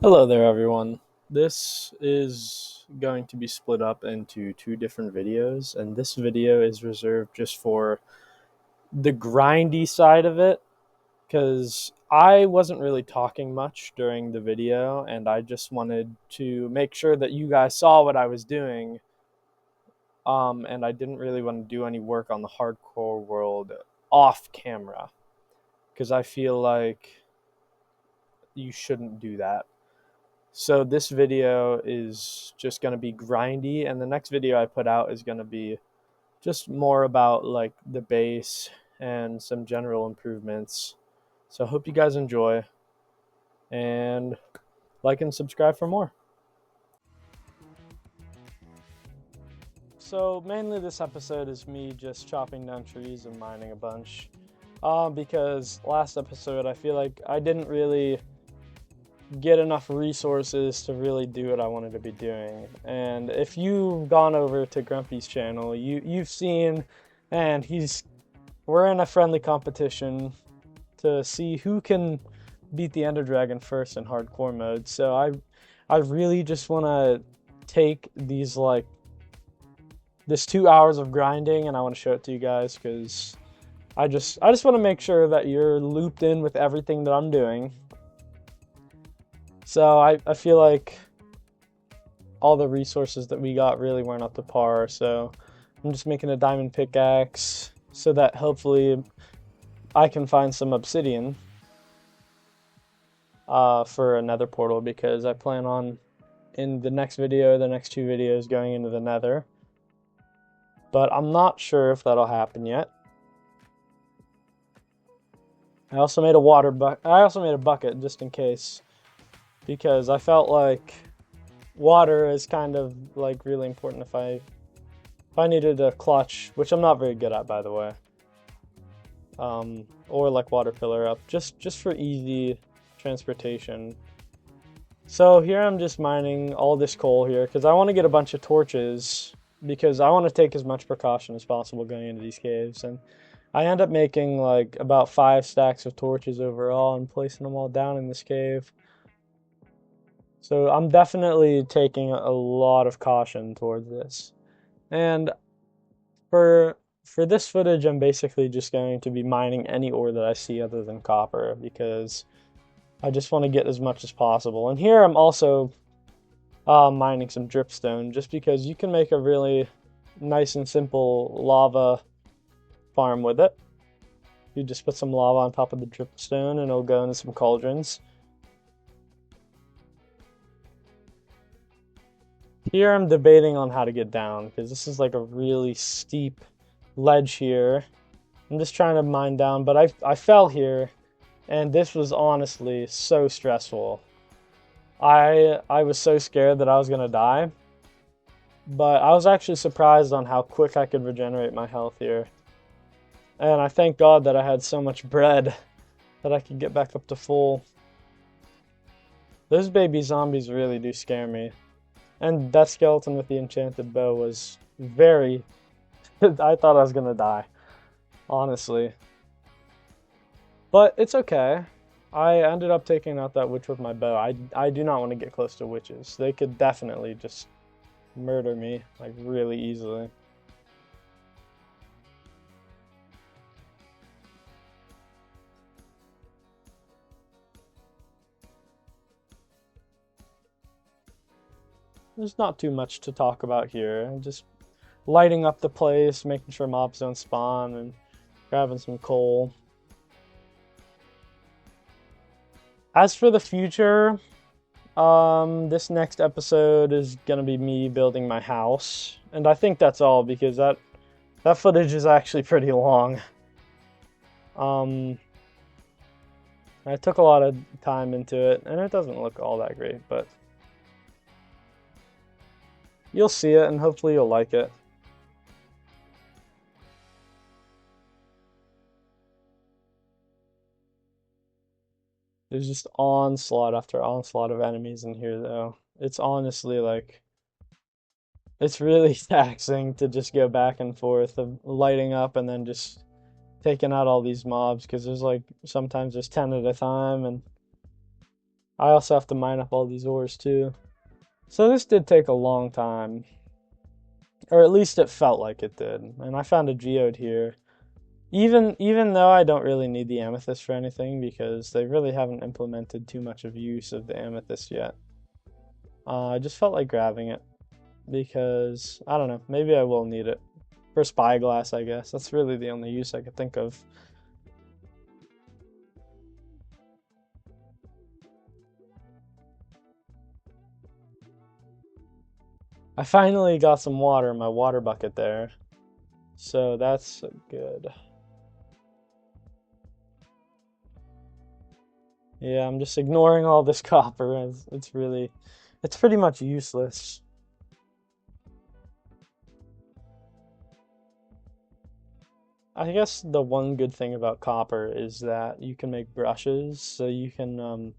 Hello there, everyone. This is going to be split up into two different videos, and this video is reserved just for the grindy side of it because I wasn't really talking much during the video, and I just wanted to make sure that you guys saw what I was doing. And I didn't really want to do any work on the hardcore world off camera because I feel like you shouldn't do that. So this video is just going to be grindy, and the next video I put out is going to be just more about like the base and some general improvements. So I hope you guys enjoy, and like and subscribe for more. So mainly this episode is me just chopping down trees and mining a bunch. Because last episode I feel like I didn't really get enough resources to really do what I wanted to be doing. And if you've gone over to Grumpy's channel, you've seen, and we're in a friendly competition to see who can beat the Ender Dragon first in hardcore mode. So I really just want to take this 2 hours of grinding, and I want to show it to you guys because I just want to make sure that you're looped in with everything that I'm doing. So I feel like all the resources that we got really weren't up to par. So I'm just making a diamond pickaxe so that hopefully I can find some obsidian for another portal, because I plan on in the next video, the next two videos, going into the nether. But I'm not sure if that'll happen yet. I also made a bucket just in case, because I felt like water is kind of like really important if I needed a clutch, which I'm not very good at, by the way, or like water pillar up, just for easy transportation. So here I'm just mining all this coal here because I want to get a bunch of torches, because I want to take as much precaution as possible going into these caves. And I end up making like about 5 stacks of torches overall and placing them all down in this cave. So I'm definitely taking a lot of caution towards this. And for this footage, I'm basically just going to be mining any ore that I see other than copper, because I just want to get as much as possible. And here I'm also mining some dripstone, just because you can make a really nice and simple lava farm with it. You just put some lava on top of the dripstone and it'll go into some cauldrons. Here I'm debating on how to get down, because this is like a really steep ledge here. I'm just trying to mine down, but I fell here, and this was honestly so stressful. I was so scared that I was gonna die, but I was actually surprised on how quick I could regenerate my health here. And I thank God that I had so much bread that I could get back up to full. Those baby zombies really do scare me. And that skeleton with the enchanted bow was very... I thought I was gonna die, honestly. But it's okay. I ended up taking out that witch with my bow. I do not want to get close to witches. They could definitely just murder me, like, really easily. There's not too much to talk about here. I'm just lighting up the place, making sure mobs don't spawn, and grabbing some coal. As for the future, this next episode is gonna be me building my house, and I think that's all, because that footage is actually pretty long. Um, I took a lot of time into it, and it doesn't look all that great, but you'll see it, and hopefully you'll like it. There's just onslaught after onslaught of enemies in here, though. It's honestly like, it's really taxing to just go back and forth of lighting up and then just taking out all these mobs, because there's like, sometimes there's 10 at a time, and I also have to mine up all these ores too. So this did take a long time. Or at least it felt like it did. And I found a geode here. Even though I don't really need the amethyst for anything, because they really haven't implemented too much of use of the amethyst yet. I just felt like grabbing it. Because, I don't know, maybe I will need it. For spyglass, I guess. That's really the only use I could think of. I finally got some water in my water bucket there. So that's good. Yeah, I'm just ignoring all this copper. It's pretty much useless. I guess the one good thing about copper is that you can make brushes, so you can,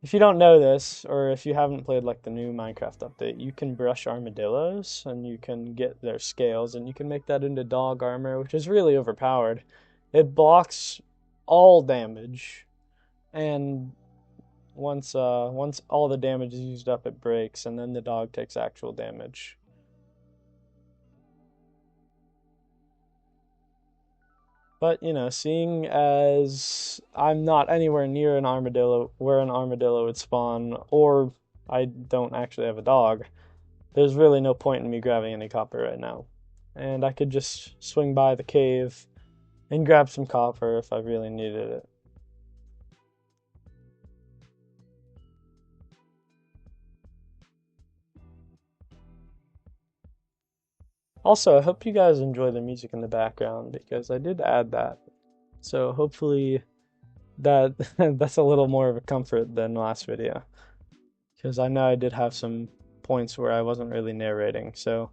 if you don't know this, or if you haven't played like the new Minecraft update, you can brush armadillos, and you can get their scales, and you can make that into dog armor, which is really overpowered. It blocks all damage, and once all the damage is used up, it breaks, and then the dog takes actual damage. But, you know, seeing as I'm not anywhere near an armadillo where an armadillo would spawn, or I don't actually have a dog, there's really no point in me grabbing any copper right now. And I could just swing by the cave and grab some copper if I really needed it. Also, I hope you guys enjoy the music in the background because I did add that. So hopefully that that's a little more of a comfort than last video. Because I know I did have some points where I wasn't really narrating, so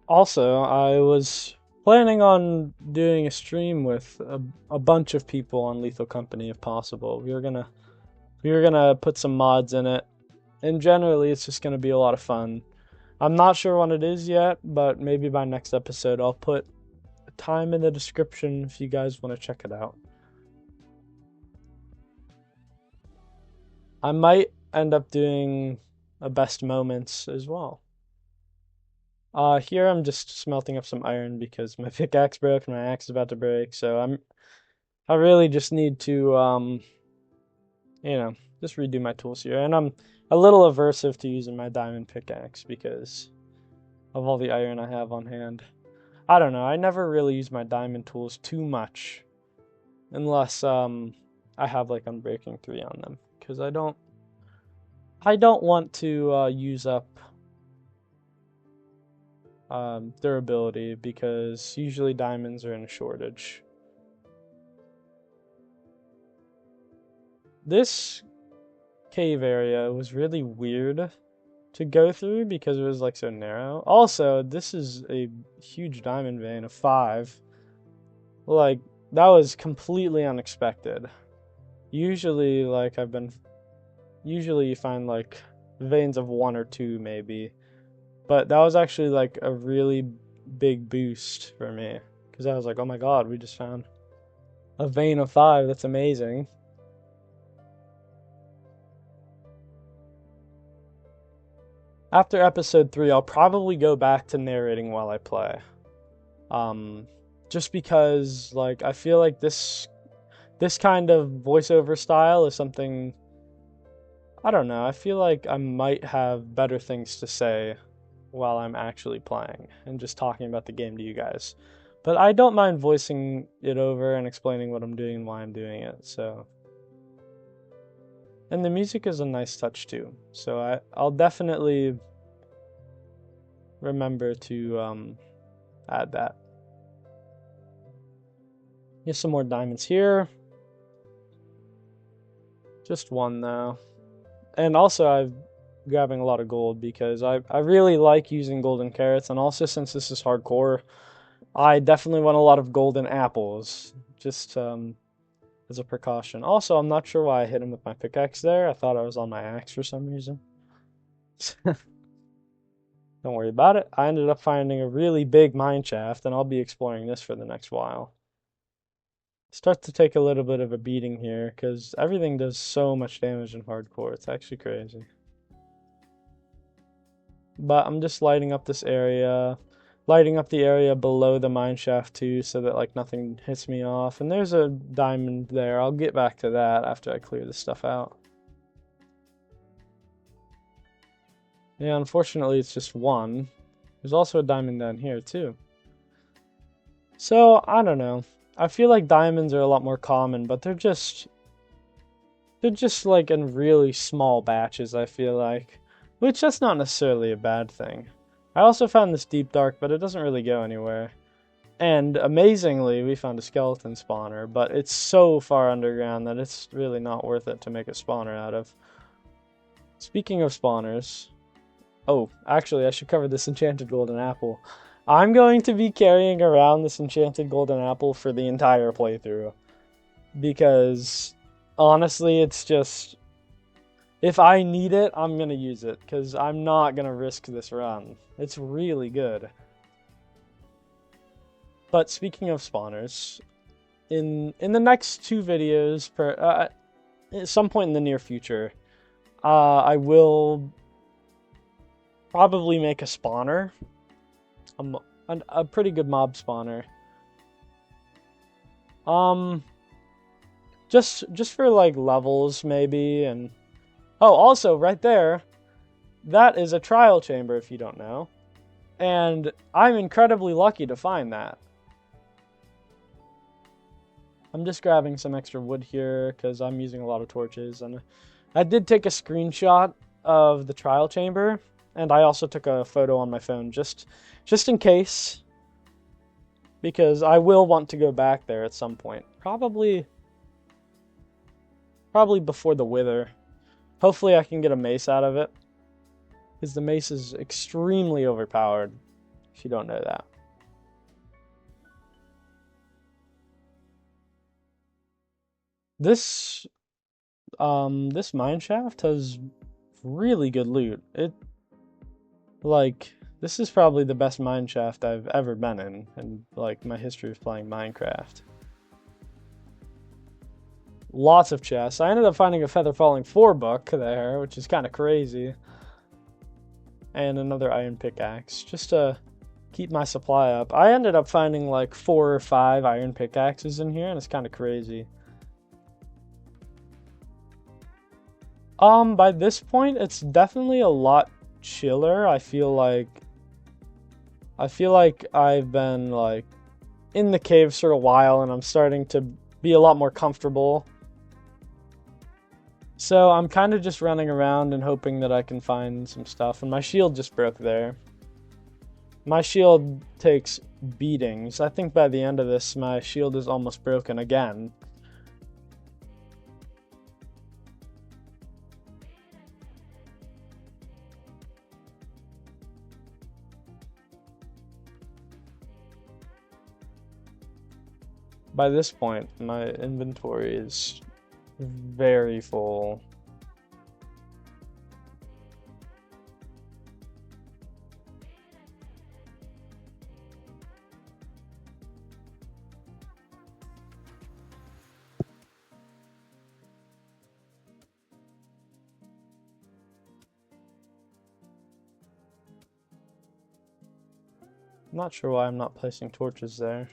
also, I was planning on doing a stream with a bunch of people on Lethal Company if possible. We were gonna put some mods in it, and generally it's just gonna be a lot of fun. I'm not sure what it is yet, but maybe by next episode I'll put a time in the description if you guys want to check it out. I might end up doing a best moments as well. Here I'm just smelting up some iron because my pickaxe broke and my axe is about to break, so I really just need to you know, just redo my tools here. And I'm a little aversive to using my diamond pickaxe because of all the iron I have on hand. I don't know, I never really use my diamond tools too much unless I have like Unbreaking 3 on them because I don't want to use up durability because usually diamonds are in a shortage. This cave area was really weird to go through because it was like so narrow. Also, this is a huge diamond vein of 5. Like, that was completely unexpected. Usually you find like veins of 1 or 2 maybe. But that was actually like a really big boost for me because I was like, oh my god, we just found a vein of 5. That's amazing. After episode 3, I'll probably go back to narrating while I play. Just because like I feel like this kind of voiceover style is something, I don't know, I feel like I might have better things to say while I'm actually playing and just talking about the game to you guys. But I don't mind voicing it over and explaining what I'm doing and why I'm doing it, so. And the music is a nice touch too, so I'll definitely remember to add that. Here's some more diamonds here. Just 1 though. And also I'm grabbing a lot of gold because I really like using golden carrots, and also since this is hardcore, I definitely want a lot of golden apples. Just as a precaution. Also, I'm not sure why I hit him with my pickaxe there. I thought I was on my axe for some reason. Don't worry about it. I ended up finding a really big mine shaft, and I'll be exploring this for the next while. Start to take a little bit of a beating here, because everything does so much damage in hardcore. It's actually crazy. But I'm just lighting up this area, lighting up the area below the mine shaft too, so that like nothing hits me off. And there's a diamond there. I'll get back to that after I clear this stuff out. Yeah, unfortunately it's just one. There's also a diamond down here too. So, I don't know. I feel like diamonds are a lot more common, but they're just like in really small batches, I feel like. Which that's not necessarily a bad thing. I also found this deep dark, but it doesn't really go anywhere. And amazingly, we found a skeleton spawner, but it's so far underground that it's really not worth it to make a spawner out of. Speaking of spawners, oh, actually I should cover this enchanted golden apple. I'm going to be carrying around this enchanted golden apple for the entire playthrough. Because, honestly, it's just... if I need it, I'm going to use it. Because I'm not going to risk this run. It's really good. But speaking of spawners, in the next 2 videos, at some point in the near future, I will probably make a spawner. A pretty good mob spawner. Just for like levels maybe, and oh, also right there, that is a trial chamber if you don't know, and I'm incredibly lucky to find that. I'm just grabbing some extra wood here because I'm using a lot of torches, and I did take a screenshot of the trial chamber, and I also took a photo on my phone just in case, because I will want to go back there at some point. Probably before the wither. Hopefully I can get a mace out of it, because the mace is extremely overpowered, if you don't know that. This mine shaft has really good loot. This is probably the best mine shaft I've ever been in like my history of playing Minecraft. Lots of chests. I ended up finding a Feather Falling 4 book there, which is kind of crazy. And another iron pickaxe, just to keep my supply up. I ended up finding like 4 or 5 iron pickaxes in here, and it's kind of crazy. By this point, it's definitely a lot chiller. I feel like I've been like in the caves for a while, and I'm starting to be a lot more comfortable. So I'm kind of just running around and hoping that I can find some stuff, and my shield just broke there. My shield takes beatings. I think by the end of this, my shield is almost broken again. By this point, my inventory is very full. I'm not sure why I'm not placing torches there.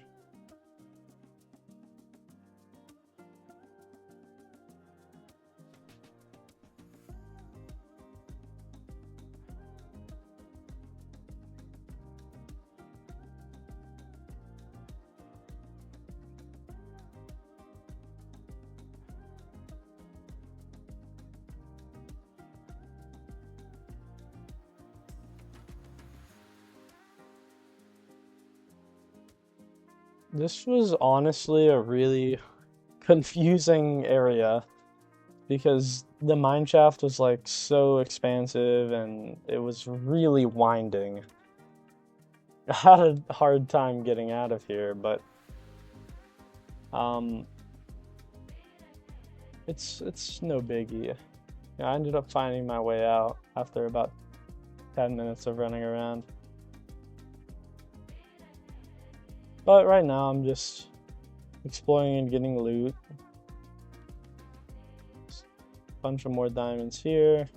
This was honestly a really confusing area, because the mineshaft was like so expansive and it was really winding. I had a hard time getting out of here, but It's no biggie. Yeah, I ended up finding my way out after about 10 minutes of running around. But right now I'm just exploring and getting loot. Bunch of more diamonds here.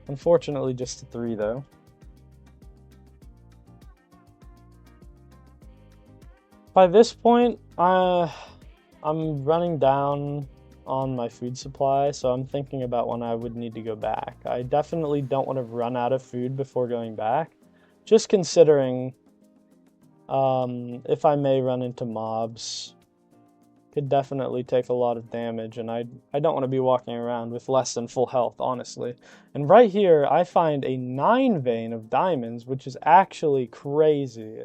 Unfortunately, just 3 though. By this point, I'm running down on my food supply, so I'm thinking about when I would need to go back. I definitely don't want to run out of food before going back, just considering if I may run into mobs. Could definitely take a lot of damage, and I don't want to be walking around with less than full health, honestly. And right here, I find a 9 vein of diamonds, which is actually crazy.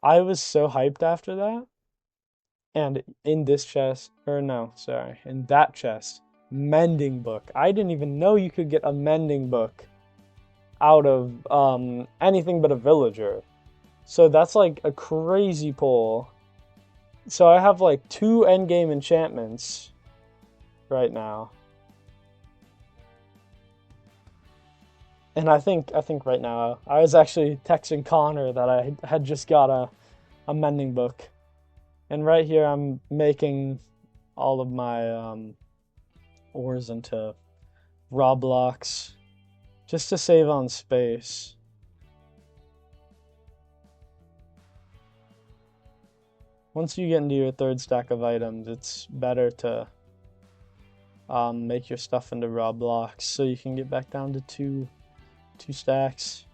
I was so hyped after that. And in this chest, or no, sorry, in that chest, mending book. I didn't even know you could get a mending book out of anything but a villager. So that's like a crazy pull. So I have like 2 endgame enchantments right now. And I think right now, I was actually texting Connor that I had just got a mending book. And right here I'm making all of my ores into raw blocks just to save on space. Once you get into your 3rd stack of items, it's better to make your stuff into raw blocks so you can get back down to 2 stacks.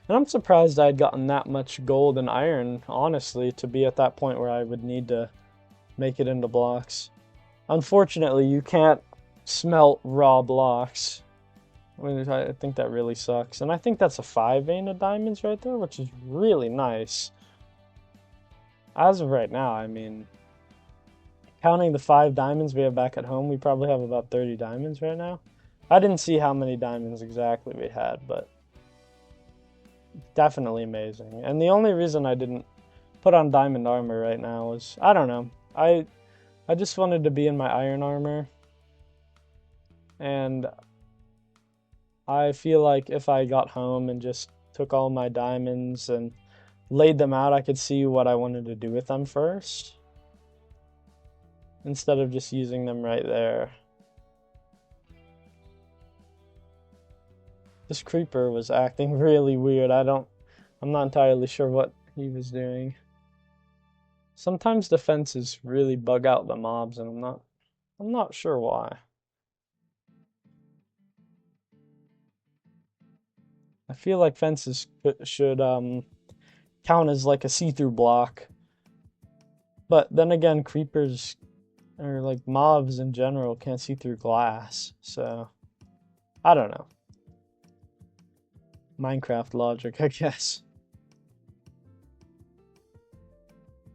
And I'm surprised I'd gotten that much gold and iron, honestly, to be at that point where I would need to make it into blocks. Unfortunately, you can't smelt raw blocks. I think that really sucks. And I think that's a 5 vein of diamonds right there, which is really nice. As of right now, I mean, counting the 5 diamonds we have back at home, we probably have about 30 diamonds right now. I didn't see how many diamonds exactly we had, but definitely amazing. And the only reason I didn't put on diamond armor right now was, I don't know, I just wanted to be in my iron armor. And I feel like if I got home and just took all my diamonds and laid them out, I could see what I wanted to do with them first, instead of just using them right there. This creeper was acting really weird. I'm not entirely sure what he was doing. Sometimes the fences really bug out the mobs, and I'm not sure why. I feel like fences should count as like a see-through block. But then again, creepers, or like mobs in general, can't see through glass. So, I don't know. Minecraft logic, I guess.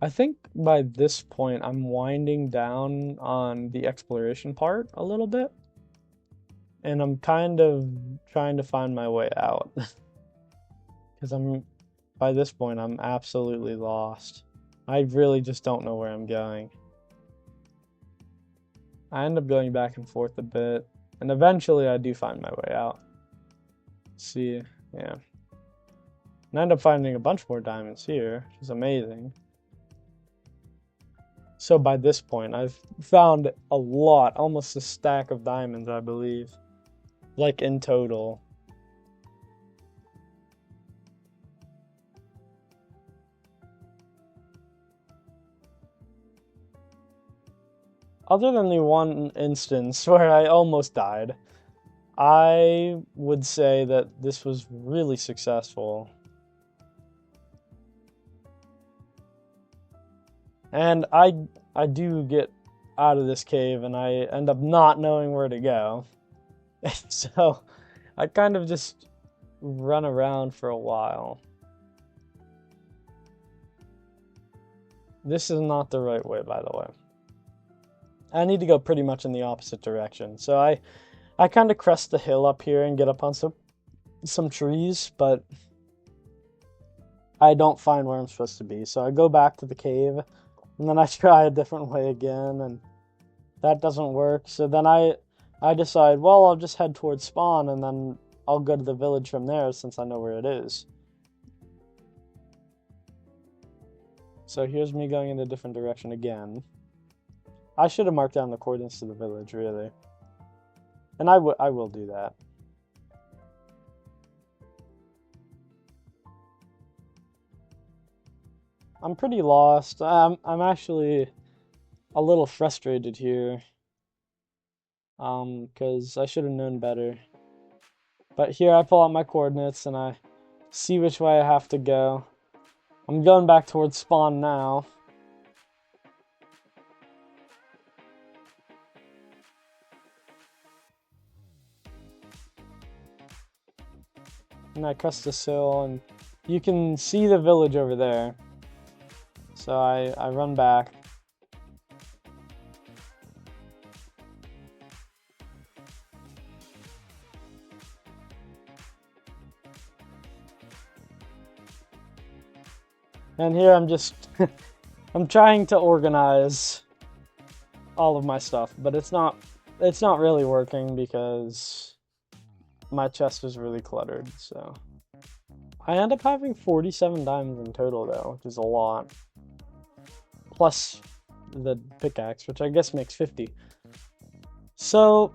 I think by this point, I'm winding down on the exploration part a little bit. And I'm kind of trying to find my way out. Because by this point, I'm absolutely lost. I really just don't know where I'm going. I end up going back and forth a bit. And eventually I do find my way out. See, yeah. And I end up finding a bunch more diamonds here, which is amazing. So by this point, I've found a lot, almost a stack of diamonds, I believe. Like in total. Other than the one instance where I almost died, I would say that this was really successful. And I do get out of this cave and I end up not knowing where to go. So I kind of just run around for a while. This is not the right way, by the way. I need to go pretty much in the opposite direction. So I kind of crest the hill up here and get up on some trees, but I don't find where I'm supposed to be. So I go back to the cave, and then I try a different way again, and that doesn't work. So then I decide, well, I'll just head towards spawn, and then I'll go to the village from there since I know where it is. So here's me going in a different direction again. I should have marked down the coordinates to the village, really. And I will do that. I'm pretty lost. I'm actually a little frustrated here. Because I should have known better. But here I pull out my coordinates and I see which way I have to go. I'm going back towards spawn now. And I crest this hill, and you can see the village over there. So I run back. And here I'm just, I'm trying to organize all of my stuff, but it's not really working because my chest is really cluttered, so. I end up having 47 diamonds in total though, which is a lot. Plus the pickaxe, which I guess makes 50. So,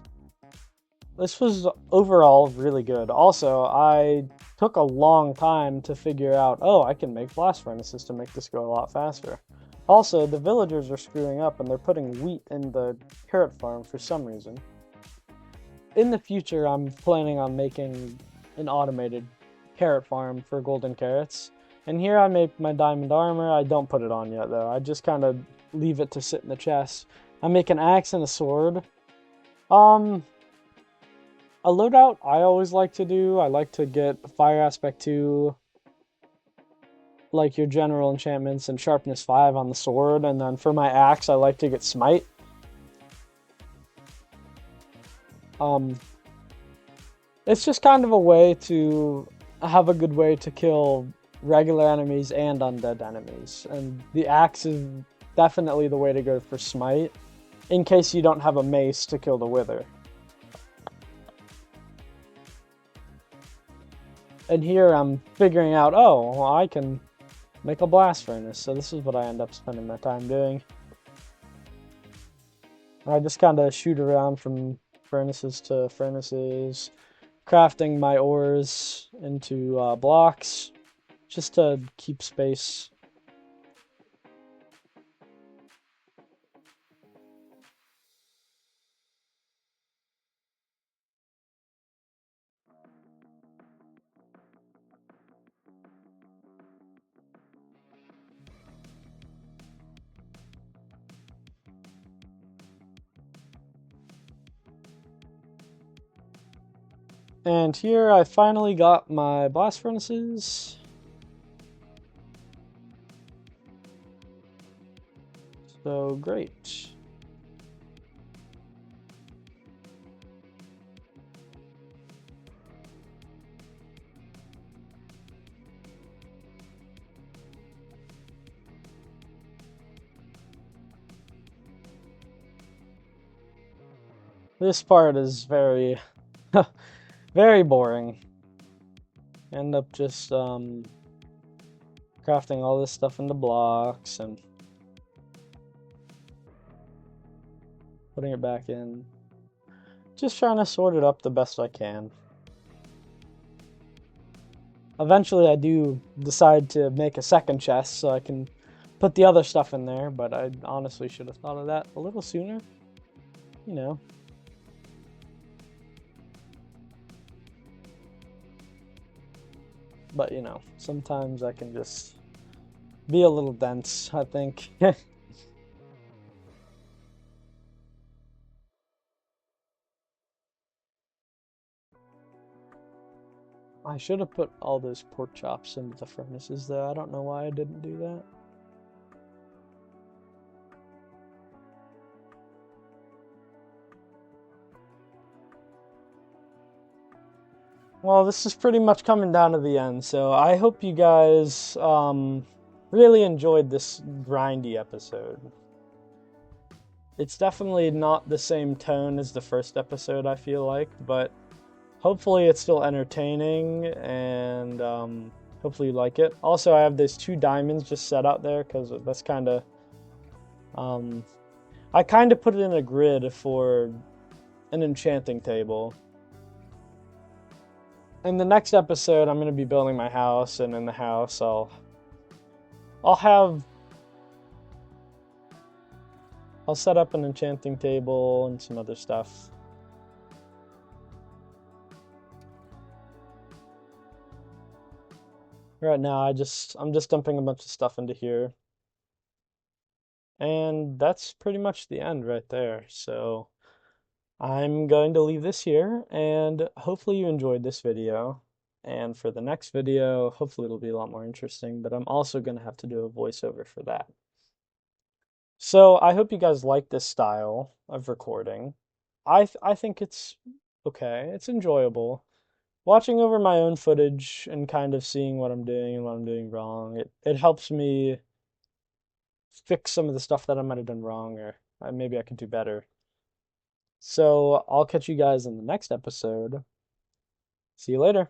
this was overall really good. Also, I took a long time to figure out, oh, I can make blast furnaces to make this go a lot faster. Also, the villagers are screwing up and they're putting wheat in the carrot farm for some reason. In the future, I'm planning on making an automated carrot farm for golden carrots. And here I make my diamond armor. I don't put it on yet, though. I just kind of leave it to sit in the chest. I make an axe and a sword. A loadout I always like to do, I like to get Fire Aspect 2, like your general enchantments, and Sharpness 5 on the sword, and then for my axe I like to get Smite. It's just kind of a way to have a good way to kill regular enemies and undead enemies, and the axe is definitely the way to go for Smite, in case you don't have a mace to kill the Wither. And here I'm figuring out, oh, well, I can make a blast furnace. So this is what I end up spending my time doing. I just kind of shoot around from furnaces to furnaces, crafting my ores into blocks, just to keep space. And here I finally got my blast furnaces. So great. This part is very very boring. End up just crafting all this stuff into blocks and putting it back in. Just trying to sort it up the best I can. Eventually I do decide to make a second chest so I can put the other stuff in there, but I honestly should have thought of that a little sooner. You know. But, you know, sometimes I can just be a little dense, I think. I should have put all those pork chops into the furnaces, though. I don't know why I didn't do that. Well, this is pretty much coming down to the end, so I hope you guys really enjoyed this grindy episode. It's definitely not the same tone as the first episode, I feel like, but hopefully it's still entertaining and hopefully you like it. Also, I have these 2 diamonds just set out there because that's kind of um, I kind of put it in a grid for an enchanting table. In the next episode, I'm going to be building my house, and in the house, I'll have I'll set up an enchanting table and some other stuff. Right now, I'm just dumping a bunch of stuff into here. And that's pretty much the end right there. So I'm going to leave this here, and hopefully you enjoyed this video. And for the next video, hopefully it'll be a lot more interesting, but I'm also going to have to do a voiceover for that. So I hope you guys like this style of recording. I think it's okay. It's enjoyable. Watching over my own footage and kind of seeing what I'm doing and what I'm doing wrong, it helps me fix some of the stuff that I might have done wrong, or maybe I could do better. So I'll catch you guys in the next episode. See you later.